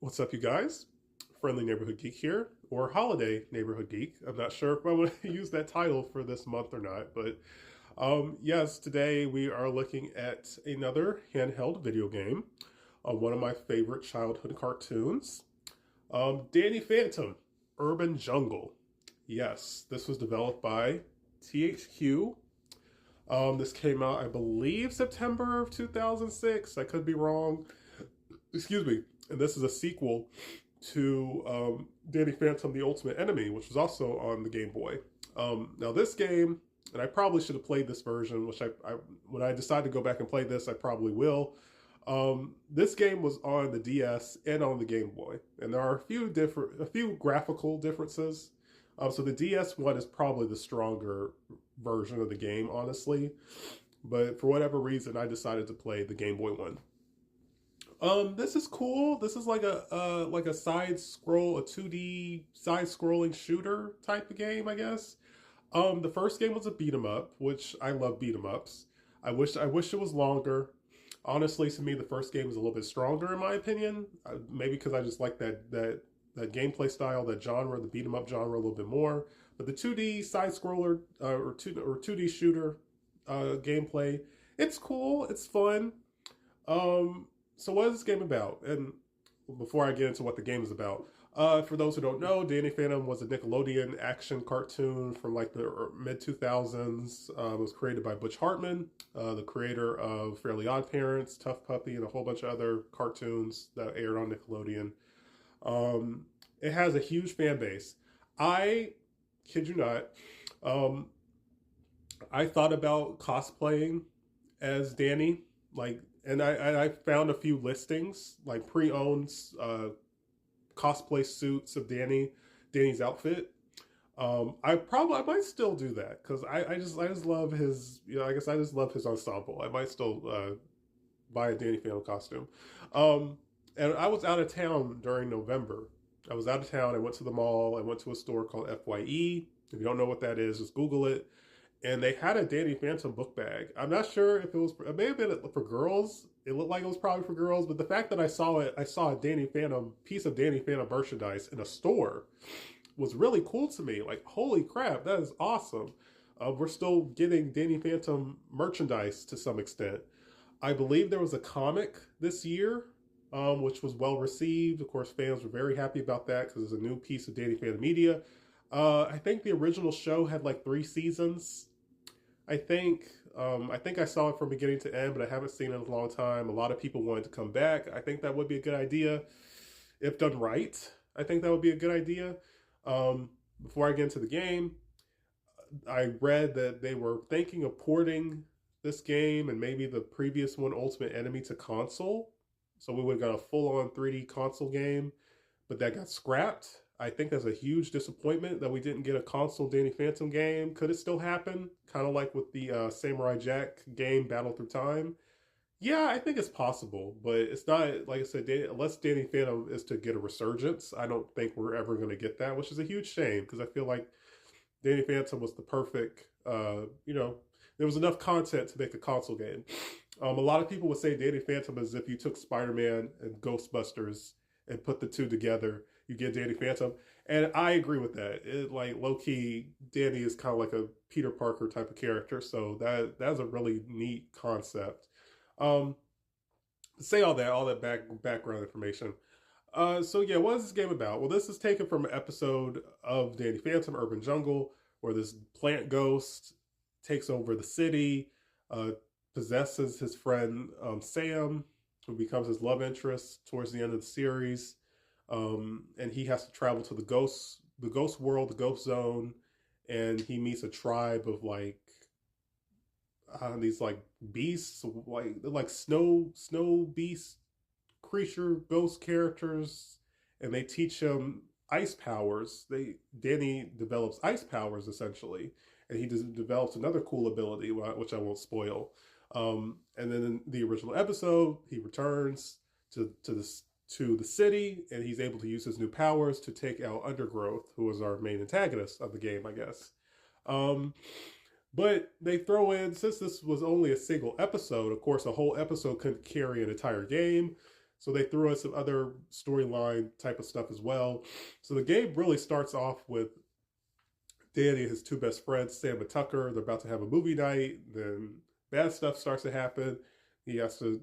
What's up, you guys? Friendly Neighborhood Geek here, or Holiday Neighborhood Geek. I'm not sure if I want to use that title for this month or not, but yes, today we are looking at another handheld video game, one of my favorite childhood cartoons, Danny Phantom, Urban Jungle. Yes, this was developed by THQ. This came out, I believe, September of 2006. I could be wrong. Excuse me. And this is a sequel to Danny Phantom: The Ultimate Enemy, which was also on the Game Boy. Now this game, and I probably should have played this version, which I when I decide to go back and play this, I probably will. This game was on the DS and on the Game Boy, and there are a few graphical differences. So the DS one is probably the stronger version of the game, honestly. But for whatever reason, I decided to play the Game Boy one. This is cool. This is like a a 2D side scrolling shooter type of game, I guess. The first game was a beat 'em up, which I love beat 'em ups. I wish it was longer. Honestly, to me, the first game is a little bit stronger in my opinion. Maybe because I just like that gameplay style, that genre, the beat 'em up genre, a little bit more. But the 2D side scroller or 2D shooter gameplay, it's cool. It's fun. Um, so what is this game about? And before I get into what the game is about, for those who don't know, Danny Phantom was a Nickelodeon action cartoon from like the mid 2000s. It was created by Butch Hartman, the creator of Fairly Odd Parents, Tough Puppy, and a whole bunch of other cartoons that aired on Nickelodeon. Um, it has a huge fan base. I kid you not. Um, I thought about cosplaying as Danny, like, and I found a few listings, like pre-owned cosplay suits of Danny's outfit. I might still do that because I just love his, I guess I just love his ensemble. I might still buy a Danny Phantom costume. Um, and I was out of town during November. I was out of town. I went to the mall. I went to a store called FYE. If you don't know what that is, just Google it. And they had a Danny Phantom book bag. I'm not sure if it may have been for girls. It looked like it was probably for girls, but the fact that I saw a Danny Phantom piece of Danny Phantom merchandise in a store was really cool to me. Like, holy crap, that is awesome. We're still getting Danny Phantom merchandise to some extent. I believe there was a comic this year, which was well received. Of course, fans were very happy about that because it's a new piece of Danny Phantom media. I think the original show had like 3 seasons. I think I think I saw it from beginning to end, but I haven't seen it in a long time. A lot of people wanted to come back. I think that would be a good idea if done right. I think that would be a good idea. Before I get into the game, I read that they were thinking of porting this game and maybe the previous one, Ultimate Enemy, to console. So we would have got a full-on 3D console game, but that got scrapped. I think that's a huge disappointment that we didn't get a console Danny Phantom game. Could it still happen? Kind of like with the Samurai Jack game, Battle Through Time. Yeah, I think it's possible, but it's not, like I said, unless Danny Phantom is to get a resurgence, I don't think we're ever going to get that, which is a huge shame because I feel like Danny Phantom was the perfect, there was enough content to make a console game. A lot of people would say Danny Phantom as if you took Spider-Man and Ghostbusters and put the two together, you get Danny Phantom. And I agree with that. It, like, low-key, Danny is kind of like a Peter Parker type of character, so that's a really neat concept. Um, to say all that background information. So yeah, what is this game about? Well, this is taken from an episode of Danny Phantom Urban Jungle, where this plant ghost takes over the city, uh, possesses his friend Sam, who becomes his love interest towards the end of the series, and he has to travel to the ghost world, the ghost zone, and he meets a tribe of like these like beasts, like they're like snow beast creature ghost characters, and they teach him ice powers. Danny develops ice powers essentially, and he develops another cool ability, which I won't spoil. And then in the original episode, he returns to the city, and he's able to use his new powers to take out Undergrowth, who was our main antagonist of the game, I guess. Um, but they throw in, since this was only a single episode, of course, a whole episode couldn't carry an entire game. So they threw in some other storyline type of stuff as well. So the game really starts off with Danny and his two best friends, Sam and Tucker. They're about to have a movie night. Then bad stuff starts to happen. He has to,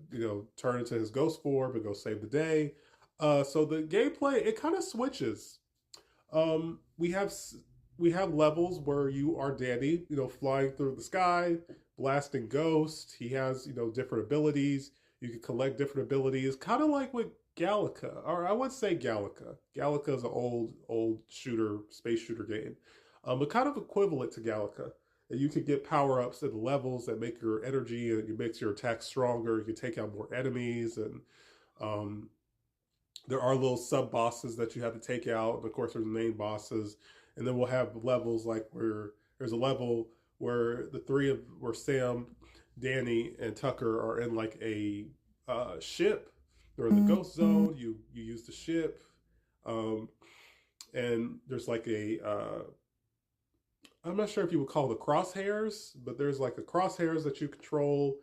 turn into his ghost form and go save the day. So the gameplay, it kind of switches. Um, we have we have levels where you are Danny, flying through the sky, blasting ghosts. He has, different abilities. You can collect different abilities, kind of like with Galaga, or I would say Galaga. Galaga is an old shooter, space shooter game, but kind of equivalent to Galaga. And you can get power ups and levels that make your energy and it makes your attack stronger. You can take out more enemies, and um, there are little sub bosses that you have to take out. And of course, there's main bosses, and then we'll have levels like where there's a level where where Sam, Danny, and Tucker are in like a ship. They're in the ghost zone. You use the ship, um, and there's like a I'm not sure if you would call it the crosshairs, but there's like the crosshairs that you control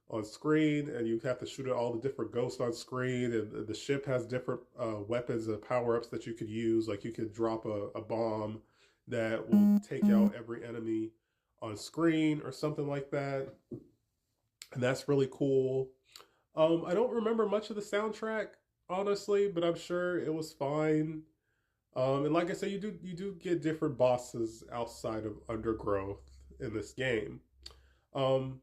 on screen, and you have to shoot at all the different ghosts on screen. And the ship has different weapons and power ups that you could use. Like you could drop a bomb that will take out every enemy on screen or something like that. And that's really cool. I don't remember much of the soundtrack, honestly, but I'm sure it was fine. And like I said, you do get different bosses outside of Undergrowth in this game. Um,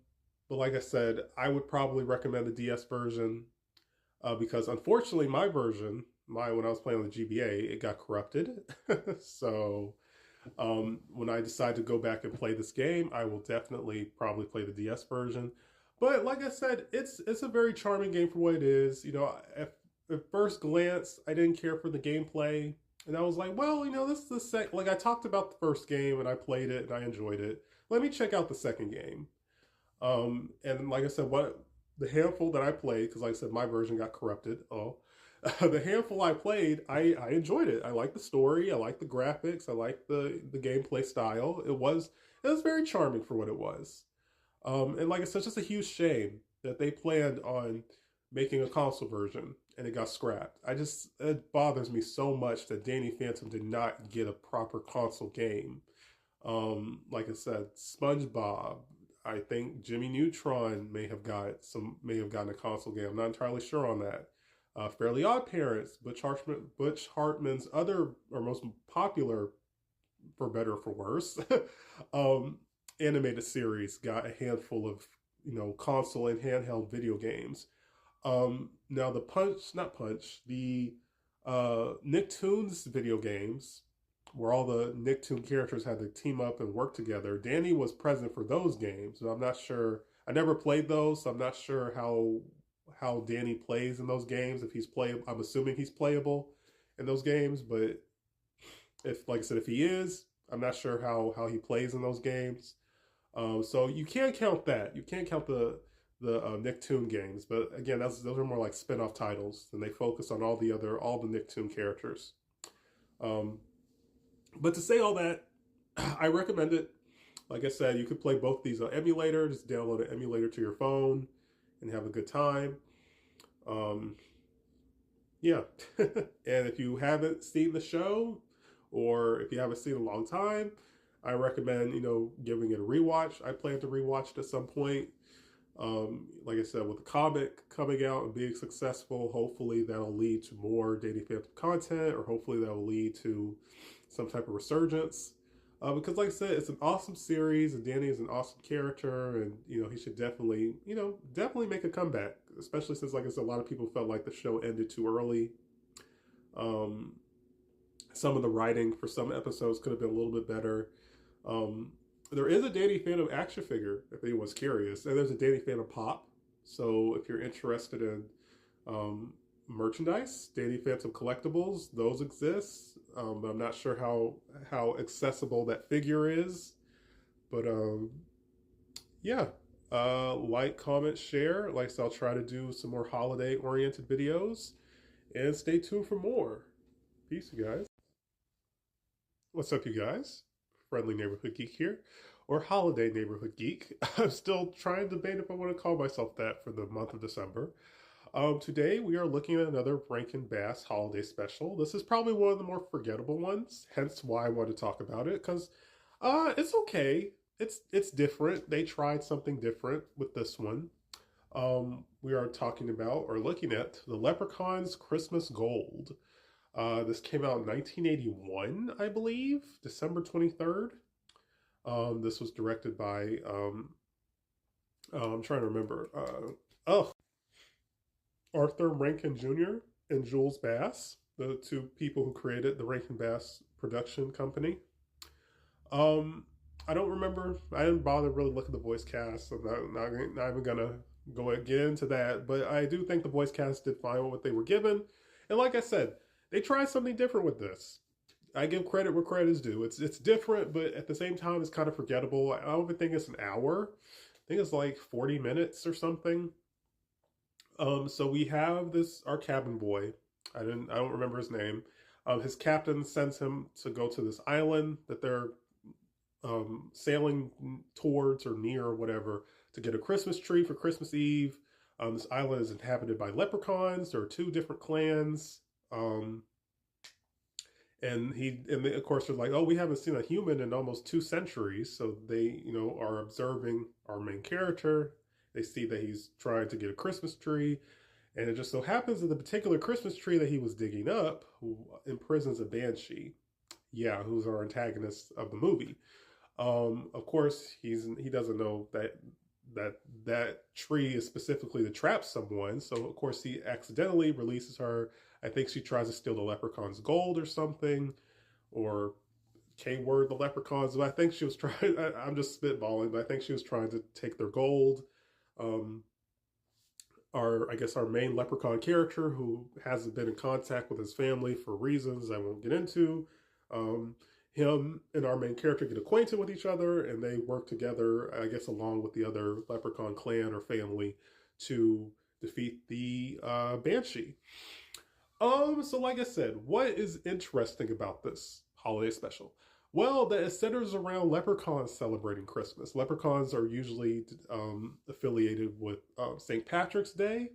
but like I said, I would probably recommend the DS version because unfortunately, my version, when I was playing on the GBA, it got corrupted. So when I decide to go back and play this game, I will definitely probably play the DS version. But like I said, it's a very charming game for what it is. At first glance, I didn't care for the gameplay. And I was like, well, this is the like I talked about the first game and I played it and I enjoyed it. Let me check out the second game. And like I said, the handful that I played, because like I said, my version got corrupted. Oh, the handful I played, I enjoyed it. I liked the story. I liked the graphics. I liked the gameplay style. It was very charming for what it was. And like I said, it's just a huge shame that they planned on making a console version and it got scrapped. It bothers me so much that Danny Phantom did not get a proper console game. Like I said, SpongeBob. I think Jimmy Neutron may have gotten a console game. I'm not entirely sure on that. Fairly Odd Parents, Butch Hartman's other or most popular, for better or for worse, um, animated series got a handful of console and handheld video games. Now the Nicktoons video games, where all the Nicktoon characters had to team up and work together. Danny was present for those games, and I'm not sure. I never played those, so I'm not sure how Danny plays in those games. If he's playable, I'm assuming he's playable in those games. But if, like I said, if he is, I'm not sure how he plays in those games. So you can't count that. You can't count the Nicktoon games. But again, those are more like spin-off titles, and they focus on all the Nicktoon characters. But to say all that, I recommend it. Like I said, you could play both these on emulator. Just download an emulator to your phone and have a good time. Yeah. And if you haven't seen the show, or if you haven't seen it in a long time, I recommend, giving it a rewatch. I plan to rewatch it at some point. Like I said, with the comic coming out and being successful, hopefully that'll lead to more Danny Phantom content, or hopefully that'll lead to some type of resurgence. Because like I said, it's an awesome series, and Danny is an awesome character, and he should definitely make a comeback. Especially since, like I said, a lot of people felt like the show ended too early. Some of the writing for some episodes could have been a little bit better. There is a Danny Phantom action figure, if anyone's curious, and there's a Danny Phantom pop. So if you're interested in merchandise, Danny Phantom collectibles, those exist. But I'm not sure how accessible that figure is. But yeah, like, comment, share. Like I said, I'll try to do some more holiday-oriented videos, and stay tuned for more. Peace, you guys. What's up, you guys? Friendly Neighborhood Geek here, or Holiday Neighborhood Geek. I'm still trying to debate if I want to call myself that for the month of December. Today we are looking at another Rankin Bass holiday special. This is probably one of the more forgettable ones, hence why I want to talk about it, because it's okay. It's different. They tried something different with this one. We are talking about or looking at the Leprechaun's Christmas Gold. This came out in 1981, I believe, December 23rd. This was directed by I'm trying to remember. Oh, Arthur Rankin Jr. and Jules Bass, the two people who created the Rankin Bass production company. Um, I don't remember. I didn't bother really looking at the voice cast. So I'm not even gonna get into that. But I do think the voice cast did fine with what they were given. And like I said, they tried something different with this. I give credit where credit is due. It's different, but at the same time, it's kind of forgettable. I don't even think it's an hour. I think it's like 40 minutes or something. So we have our cabin boy. I don't remember his name. His captain sends him to go to this island that they're sailing towards or near or whatever to get a Christmas tree for Christmas Eve. This island is inhabited by leprechauns. There are two different clans. And of course they're like, oh, we haven't seen a human in almost 2 centuries. So they, are observing our main character. They see that he's trying to get a Christmas tree. And it just so happens that the particular Christmas tree that he was digging up imprisons a banshee. Yeah, who's our antagonist of the movie. Of course, he doesn't know that tree is specifically to trap someone. So of course he accidentally releases her. I think she tries to steal the leprechaun's gold or something, or K-word the leprechauns. But I think she was trying. I'm just spitballing, but I think she was trying to take their gold. Our main leprechaun character, who hasn't been in contact with his family for reasons I won't get into. Him and our main character get acquainted with each other, and they work together, I guess, along with the other leprechaun clan or family to defeat the banshee. So like I said, what is interesting about this holiday special? Well, that it centers around leprechauns celebrating Christmas. Leprechauns are usually affiliated with St. Patrick's Day,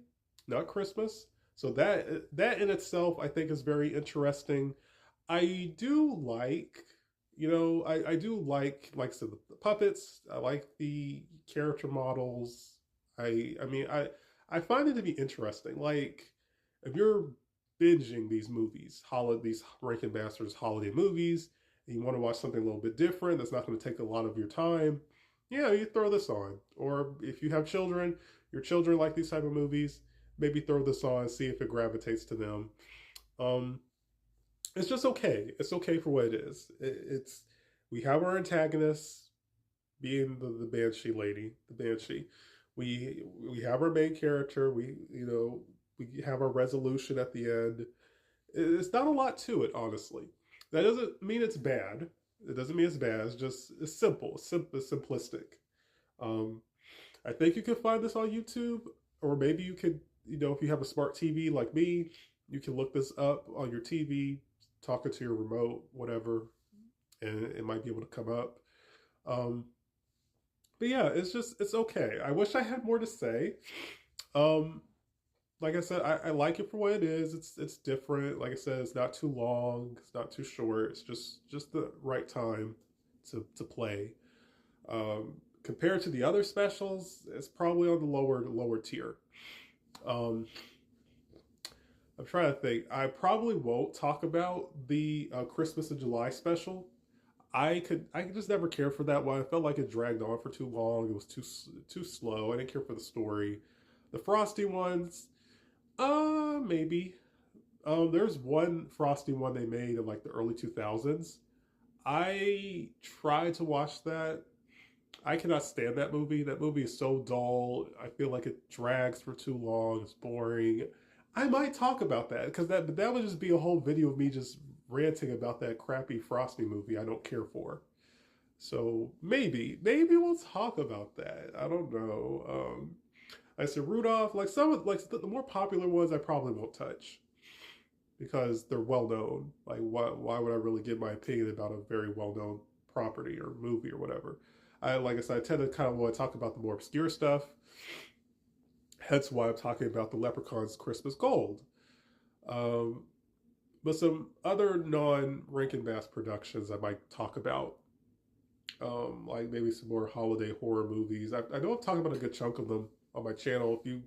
not Christmas. So that in itself, I think, is very interesting. I do like, I do like I said, the puppets. I like the character models. I find it to be interesting. Like, if you're binging these movies, these Rankin Bass holiday movies, and you want to watch something a little bit different that's not going to take a lot of your time, yeah, you throw this on. Or if you have children, your children like these type of movies, maybe throw this on, see if it gravitates to them. It's just okay. It's okay for what it is. We have our antagonist being the banshee lady, the banshee. We have our main character. We have our resolution at the end. It's not a lot to it, honestly. That doesn't mean it's bad. It doesn't mean it's bad. It's simple. It's simplistic. I think you can find this on YouTube, or maybe you could, if you have a smart TV like me, you can look this up on your TV, talking to your remote, whatever, and it might be able to come up. But yeah, it's okay. I wish I had more to say. Like I said, I like it for what it is. It's different. Like I said, it's not too long. It's not too short. It's just the right time to play. Compared to the other specials, it's probably on the lower tier. I'm trying to think. I probably won't talk about the Christmas in July special. I could just never care for that one. I felt like it dragged on for too long. It was too slow. I didn't care for the story. The Frosty ones, maybe. There's one Frosty one they made in like the early 2000s. I tried to watch that. I cannot stand that movie. That movie is so dull. I feel like it drags for too long. It's boring. I might talk about that because that would just be a whole video of me just ranting about that crappy Frosty movie I don't care for. So maybe we'll talk about that. I don't know. I said Rudolph, like the more popular ones, I probably won't touch because they're well known. Like, why would I really give my opinion about a very well known property or movie or whatever? Like I said, I tend to kind of want to talk about the more obscure stuff. Hence why I'm talking about the Leprechaun's Christmas Gold. Um, but some other non-Rankin Bass productions I might talk about, like maybe some more holiday horror movies. I know I've talked about a good chunk of them on my channel. If you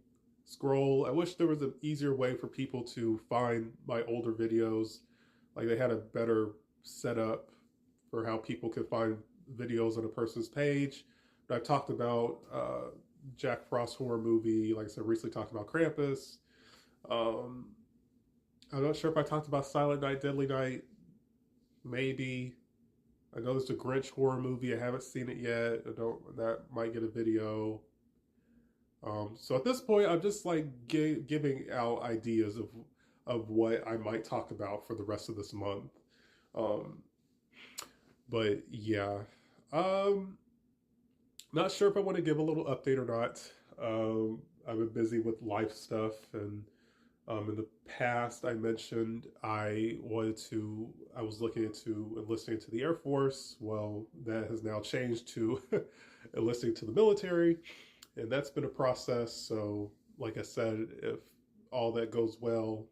scroll, I wish there was an easier way for people to find my older videos. Like they had a better setup for how people could find videos on a person's page. But I've talked about Jack Frost horror movie. Like I said, recently talked about Krampus. Um, I'm not sure if I talked about Silent Night, Deadly Night. Maybe. I know there's a Grinch horror movie. I haven't seen it yet. I don't. That might get a video. So at this point, I'm just like giving out ideas of what I might talk about for the rest of this month. Um, but yeah, not sure if I want to give a little update or not. I've been busy with life stuff, and in the past, I mentioned I was looking into enlisting into the Air Force. Well, that has now changed to enlisting to the military, and that's been a process. So, like I said, if all that goes well,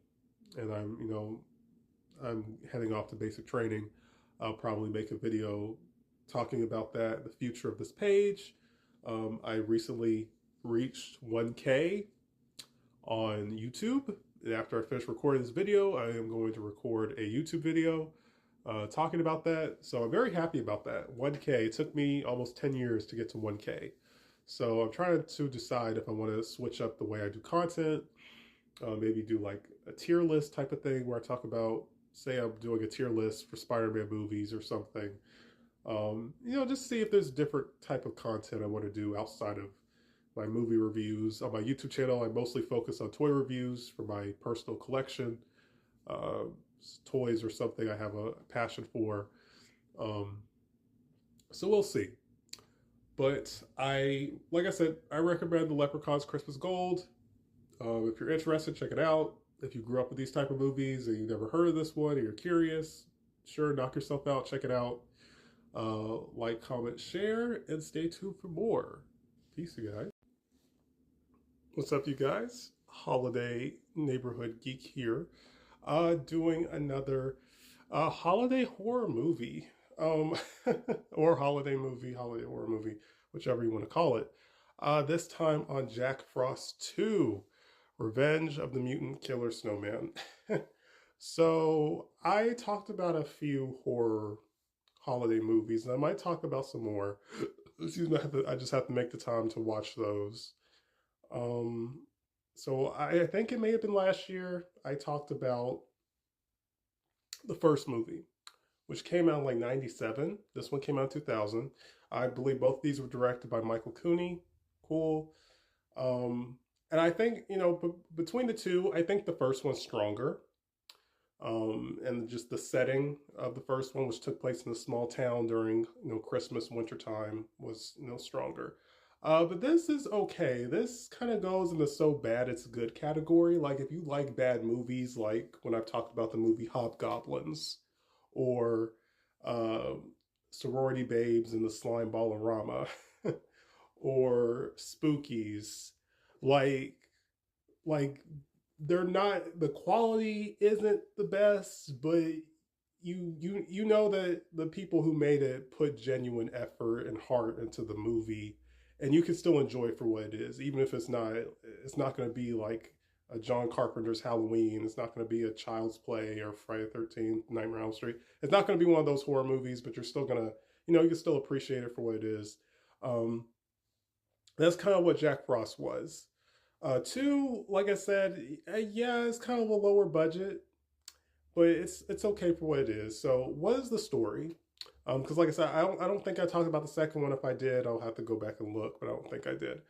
and I'm heading off to basic training, I'll probably make a video talking about that, the future of this page. I recently reached 1K on YouTube. And after I finish recording this video, I am going to record a YouTube video talking about that. So I'm very happy about that. 1K, it took me almost 10 years to get to 1K. So I'm trying to decide if I want to switch up the way I do content, maybe do like a tier list type of thing where I talk about, say I'm doing a tier list for Spider-Man movies or something. Just see if there's different type of content I want to do outside of my movie reviews. On my YouTube channel, I mostly focus on toy reviews for my personal collection. Toys are something I have a passion for. So we'll see. But like I said, I recommend The Leprechaun's Christmas Gold. If you're interested, check it out. If you grew up with these type of movies and you never heard of this one and you're curious, sure, knock yourself out, check it out. Like, comment, share, and stay tuned for more. Peace, you guys. What's up, you guys? Holiday Neighborhood Geek here, doing another holiday horror movie, or holiday horror movie, whichever you want to call it. This time on Jack Frost 2, Revenge of the Mutant Killer Snowman. So I talked about a few horror holiday movies, and I might talk about some more. Excuse me, I just have to make the time to watch those. So I think it may have been last year, I talked about the first movie, which came out in like 97. This one came out in 2000. I believe both these were directed by Michael Cooney. Cool. And I think, between the two, I think the first one's stronger. And just the setting of the first one, which took place in a small town during, Christmas, wintertime, was, stronger. But this is okay. This kind of goes in the so bad it's good category. Like if you like bad movies, like when I've talked about the movie Hobgoblins, or Sorority Babes and the Slime Ball-O-Rama, or Spookies, like they're not, the quality isn't the best, but you know that the people who made it put genuine effort and heart into the movie, and you can still enjoy it for what it is, even if it's not going to be like a John Carpenter's Halloween. It's not going to be a Child's Play or Friday the 13th, Nightmare on Elm Street. It's not going to be one of those horror movies, but you're still going to, you can still appreciate it for what it is. That's kind of what Jack Frost was. Two, like I said, yeah, it's kind of a lower budget, but it's okay for what it is. So what is the story? Because like I said, I don't think I talked about the second one. If I did, I'll have to go back and look, but I don't think I did.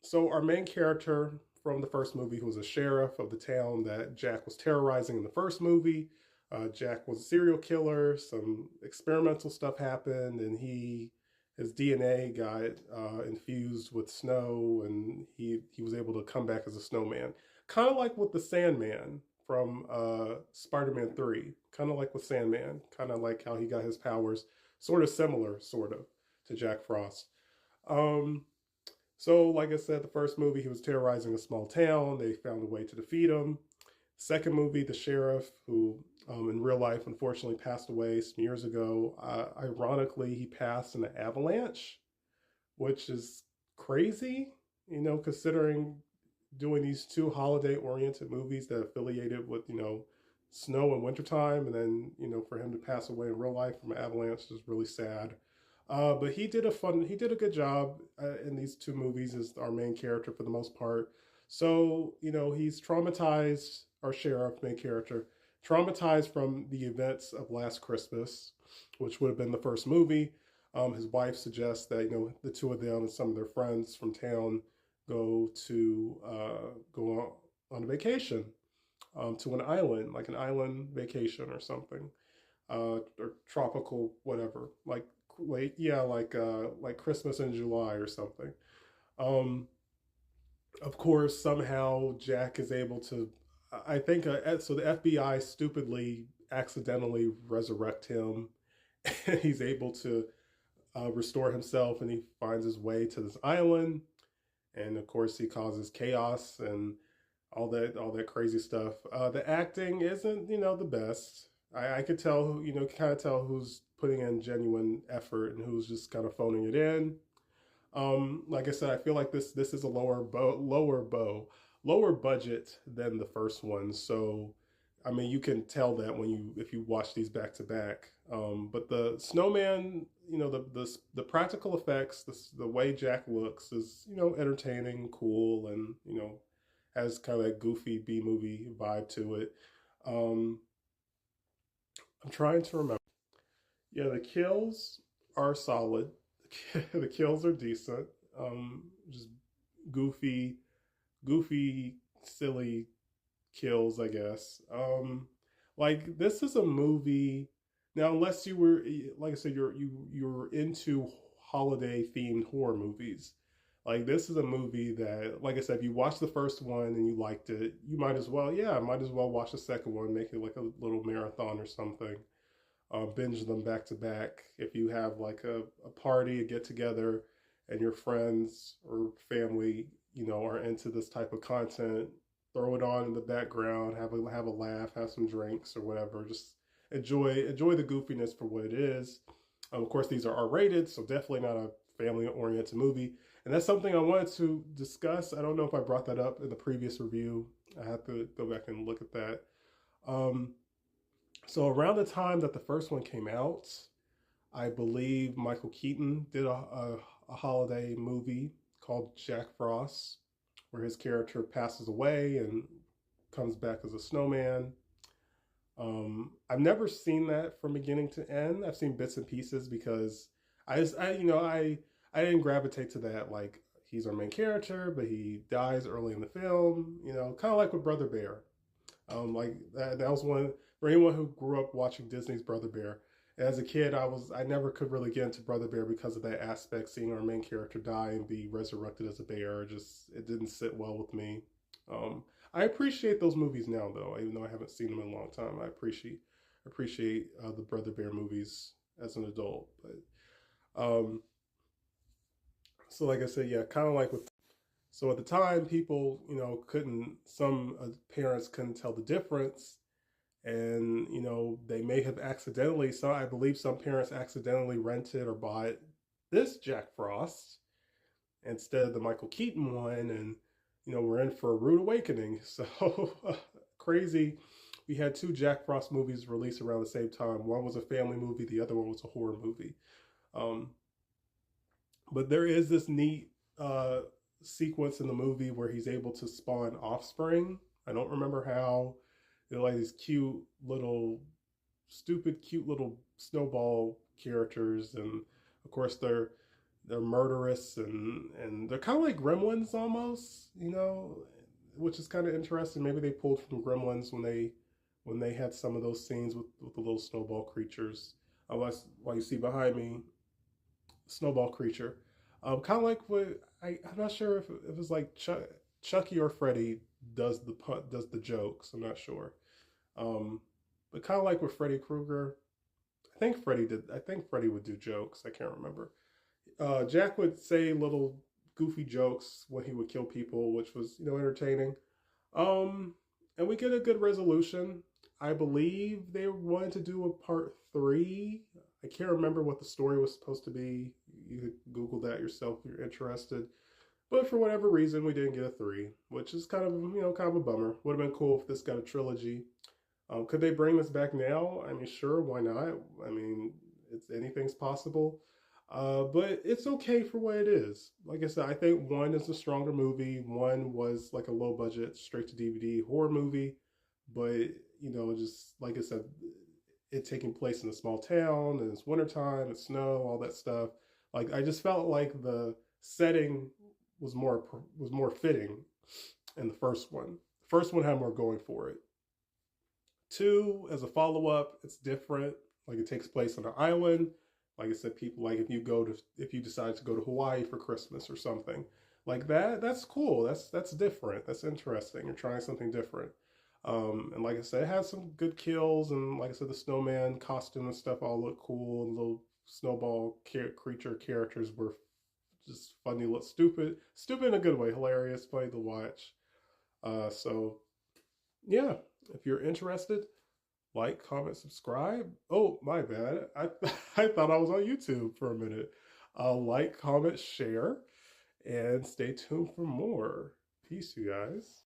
So our main character from the first movie, who was a sheriff of the town that Jack was terrorizing in the first movie. Jack was a serial killer. Some experimental stuff happened, and his DNA got infused with snow, and he was able to come back as a snowman. Kind of like with the Sandman from Spider-Man 3. Kind of like with Sandman. Kind of like how he got his powers. Sort of similar, to Jack Frost. So, like I said, the first movie, he was terrorizing a small town. They found a way to defeat him. Second movie, the sheriff, who in real life unfortunately passed away some years ago. Ironically, he passed in an avalanche, which is crazy, considering doing these two holiday oriented movies that affiliated with, snow and wintertime. And then, for him to pass away in real life from an avalanche is really sad. But he did a good job in these two movies as our main character for the most part. So, he's traumatized, our sheriff, main character, traumatized from the events of Last Christmas, which would have been the first movie. His wife suggests that, the two of them and some of their friends from town go on a vacation to an island, like an island vacation or something, or tropical whatever, like Christmas in July or something. Um, of course, somehow Jack is able to. I think so. The FBI stupidly, accidentally resurrect him, and he's able to restore himself, and he finds his way to this island, and of course he causes chaos and all that crazy stuff. The acting isn't the best. I could tell, kind of tell who's putting in genuine effort and who's just kind of phoning it in. Like I said, I feel like this is a lower budget than the first one. So, I mean, you can tell that if you watch these back to back. But the snowman, the practical effects, the way Jack looks is entertaining, cool, and has kind of that goofy B movie vibe to it. Um, I'm trying to remember. Yeah, the kills are solid. The kills are decent. Just goofy, goofy, silly kills, I guess. Like this is a movie. Now, unless you were, like I said, you're into holiday themed horror movies. Like this is a movie that, like I said, if you watched the first one and you liked it, you might as well watch the second one, make it like a little marathon or something. Binge them back to back. If you have like a party, a get together, and your friends or family, are into this type of content, throw it on in the background, have a laugh, have some drinks or whatever. Just enjoy the goofiness for what it is. Of course, these are R-rated, so definitely not a family-oriented movie. And that's something I wanted to discuss. I don't know if I brought that up in the previous review. I have to go back and look at that. Um, so around the time that the first one came out, I believe Michael Keaton did a holiday movie called Jack Frost, where his character passes away and comes back as a snowman. I've never seen that from beginning to end. I've seen bits and pieces because I didn't gravitate to that. Like he's our main character, but he dies early in the film. Kind of like with Brother Bear. Like that was one for anyone who grew up watching Disney's Brother Bear. As a kid, I never could really get into Brother Bear because of that aspect, seeing our main character die and be resurrected as a bear. Just it didn't sit well with me. Um, I appreciate those movies now, though, even though I haven't seen them in a long time. I appreciate the Brother Bear movies as an adult. But so, like I said, yeah, kind of like with. So at the time, people, couldn't. Some parents couldn't tell the difference, and they may have accidentally. So I believe some parents accidentally rented or bought this Jack Frost instead of the Michael Keaton one, and we're in for a rude awakening. So crazy. We had two Jack Frost movies released around the same time. One was a family movie, the other one was a horror movie. Um, but there is this neat sequence in the movie where he's able to spawn offspring. I don't remember how. They're like these cute little snowball characters, and of course they're murderous and they're kind of like gremlins almost, which is kind of interesting. Maybe they pulled from Gremlins when they had some of those scenes with the little snowball creatures. While you see behind me, snowball creature, kind of like I'm not sure if it was like Chucky or Freddy does the jokes. I'm not sure, but kind of like with Freddy Krueger. I think Freddy did. I think Freddy would do jokes. I can't remember. Jack would say little goofy jokes when he would kill people, which was, entertaining. Um, and we get a good resolution. I believe they wanted to do a part 3. I can't remember what the story was supposed to be. You could Google that yourself if you're interested. But for whatever reason, we didn't get a 3, which is kind of a bummer. Would have been cool if this got a trilogy. Could they bring this back now? I mean, sure, why not? I mean, anything's possible. But it's okay for what it is. Like I said, I think 1 is a stronger movie. 1 was like a low budget, straight to DVD horror movie. But, just like I said, it taking place in a small town and it's wintertime, it's snow, all that stuff. Like I just felt like the setting was more fitting in the first one. The first one had more going for it. 2, as a follow up, it's different. Like it takes place on an island. Like I said, people like if you decide to go to Hawaii for Christmas or something like that, that's cool. That's different. That's interesting. You're trying something different. And like I said, it has some good kills, and like I said, the snowman costume and stuff all look cool. And little snowball creature characters were just funny, look stupid in a good way, hilarious, funny to watch. So yeah, if you're interested, like, comment, subscribe. Oh, my bad. I thought I was on YouTube for a minute. Like, comment, share, and stay tuned for more. Peace, you guys.